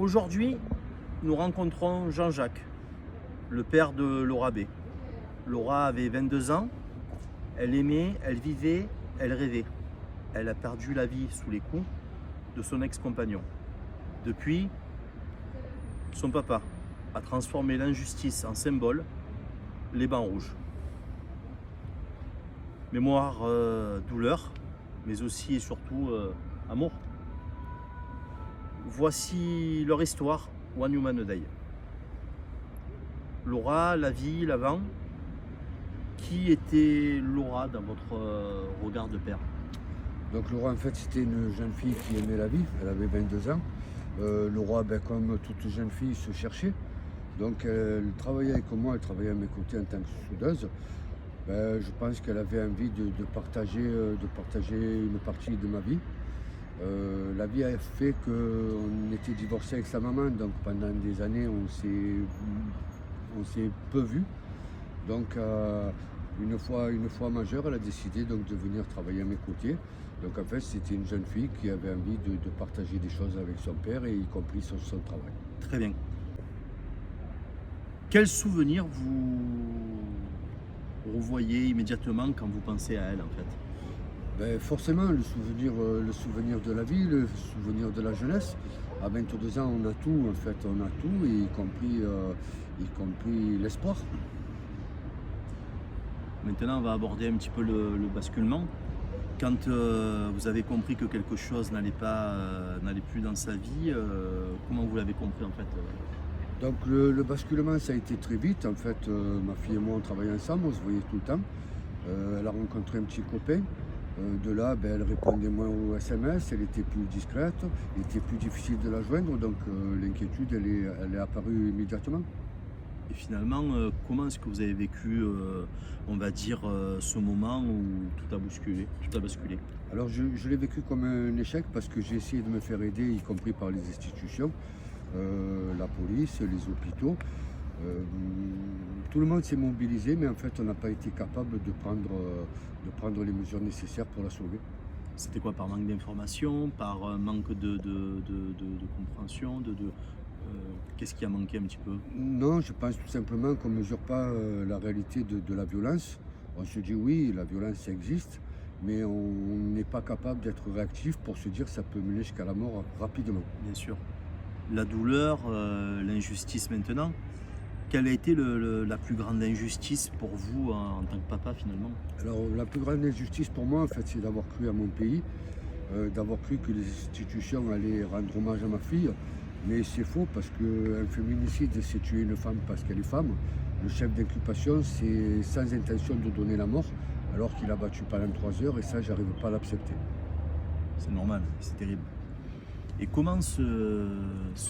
Aujourd'hui, nous rencontrons Jean-Jacques, le père de Laura B. Laura avait 22 ans, elle aimait, elle vivait, elle rêvait. Elle a perdu la vie sous les coups de son ex-compagnon. Depuis, son papa a transformé l'injustice en symbole, les bancs rouges. Mémoire, douleur, mais aussi et surtout amour. Voici leur histoire, One Human Day. Laura, la vie, l'avant. Qui était Laura dans votre regard de père? Donc Laura, en fait, c'était une jeune fille qui aimait la vie. Elle avait 22 ans. Laura, comme toute jeune fille, se cherchait. Donc elle travaillait avec moi, elle travaillait à mes côtés en tant que soudeuse. Je pense qu'elle avait envie de partager une partie de ma vie. La vie a fait qu'on était divorcés avec sa maman, donc pendant des années on s'est peu vus. Donc une fois majeure, elle a décidé donc de venir travailler à mes côtés. Donc en fait c'était une jeune fille qui avait envie de partager des choses avec son père, et y compris son travail. Très bien. Quel souvenir vous revoyez immédiatement quand vous pensez à elle en fait? Forcément le souvenir de la vie, le souvenir de la jeunesse. À 22 ans on a tout, en fait on a tout, y compris l'espoir. Maintenant, on va aborder un petit peu le basculement. Quand vous avez compris que quelque chose n'allait plus dans sa vie, comment vous l'avez compris en fait? Donc le basculement, ça a été très vite. En fait, ma fille et moi, on travaillait ensemble, on se voyait tout le temps. Elle a rencontré un petit copain. De là, elle répondait moins aux SMS, elle était plus discrète, il était plus difficile de la joindre, donc l'inquiétude, elle est apparue immédiatement. Et finalement, comment est-ce que vous avez vécu, on va dire, ce moment où tout a basculé? Alors je l'ai vécu comme un échec parce que j'ai essayé de me faire aider, y compris par les institutions, la police, les hôpitaux. Tout le monde s'est mobilisé, mais en fait on n'a pas été capable de prendre les mesures nécessaires pour la sauver. C'était quoi? Par manque d'information, par manque de compréhension, qu'est-ce qui a manqué un petit peu? Non, je pense tout simplement qu'on ne mesure pas la réalité de la violence. On se dit oui, la violence existe, mais on n'est pas capable d'être réactif pour se dire que ça peut mener jusqu'à la mort rapidement. Bien sûr. La douleur, l'injustice maintenant. Quelle a été la plus grande injustice pour vous en tant que papa finalement? Alors la plus grande injustice pour moi, en fait, c'est d'avoir cru à mon pays, d'avoir cru que les institutions allaient rendre hommage à ma fille. Mais c'est faux, parce qu'un féminicide, c'est tuer une femme parce qu'elle est femme. Le chef d'inculpation, c'est sans intention de donner la mort, alors qu'il a battu pendant 3 heures, et ça, j'arrive pas à l'accepter. C'est normal, c'est terrible. Et comment se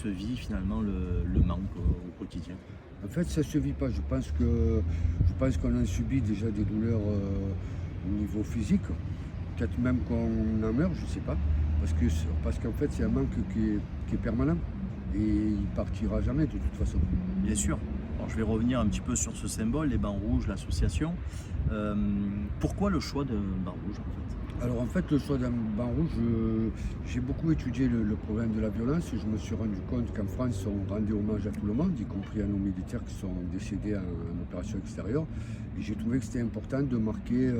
vit finalement le manque au quotidien? En fait, ça se vit pas. Je pense qu'on en subit déjà des douleurs au niveau physique. Peut-être même qu'on en meurt, je sais pas. Parce qu'en fait, c'est un manque qui est permanent. Et il partira jamais de toute façon. Bien sûr. Alors, je vais revenir un petit peu sur ce symbole, les bancs rouges, l'association. Pourquoi le choix de banc rouge en fait? Alors en fait, le choix d'un banc rouge, j'ai beaucoup étudié le problème de la violence, et je me suis rendu compte qu'en France, on rendait hommage à tout le monde, y compris à nos militaires qui sont décédés en opération extérieure. Et j'ai trouvé que c'était important de marquer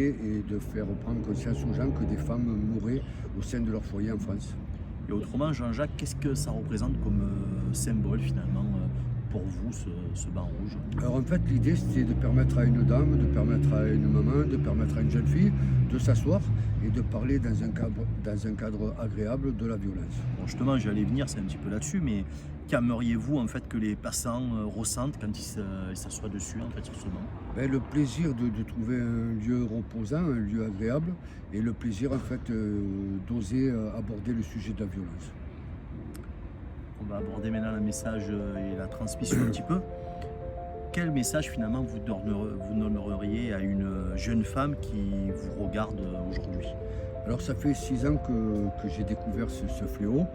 et de faire prendre conscience aux gens que des femmes mouraient au sein de leur foyer en France. Et autrement, Jean-Jacques, qu'est-ce que ça représente comme symbole finalement pour vous, ce banc rouge? Alors en fait, l'idée, c'était de permettre à une dame, de permettre à une maman, de permettre à une jeune fille de s'asseoir et de parler dans un cadre agréable de la violence. Bon, justement, j'allais venir, c'est un petit peu là-dessus, mais qu'aimeriez-vous en fait que les passants ressentent quand ils s'assoient dessus, en fait, sur ce banc? Le plaisir de trouver un lieu reposant, un lieu agréable, et le plaisir en fait d'oser aborder le sujet de la violence. On va aborder maintenant le message et la transmission un petit peu. Quel message finalement vous donneriez à une jeune femme qui vous regarde aujourd'hui? Alors ça fait 6 ans que j'ai découvert ce fléau.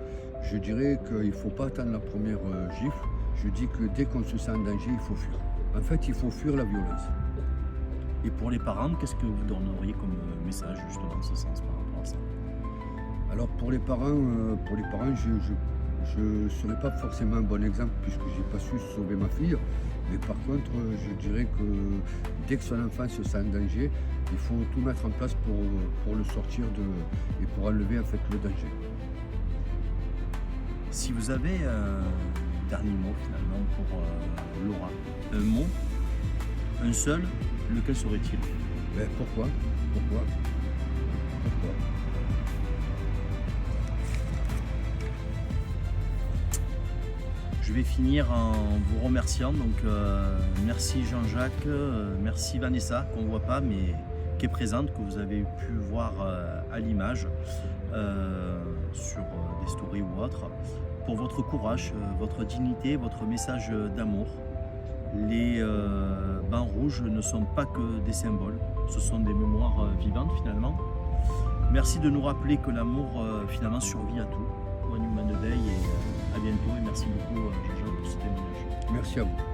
Je dirais qu'il ne faut pas attendre la première gifle. Je dis que dès qu'on se sent en danger, il faut fuir. En fait, il faut fuir la violence. Et pour les parents, qu'est-ce que vous donneriez comme message justement en ce sens par rapport à ça? Alors pour les parents, je ne serais pas forcément un bon exemple puisque je n'ai pas su sauver ma fille. Mais par contre, je dirais que dès que son enfant se sent en danger, il faut tout mettre en place pour le sortir et pour enlever en fait le danger. Si vous avez un dernier mot finalement pour Laura, un mot, un seul, lequel serait-il? Ben, pourquoi? Je vais finir en vous remerciant. Donc merci Jean-Jacques, merci Vanessa qu'on ne voit pas mais qui est présente, que vous avez pu voir à l'image sur des stories ou autres, pour votre courage, votre dignité, votre message d'amour. Les bancs rouges ne sont pas que des symboles, ce sont des mémoires vivantes finalement. Merci de nous rappeler que l'amour finalement survit à tout. One Human Day et à bientôt et merci beaucoup Jean-Jacques pour ce témoignage. Merci à vous.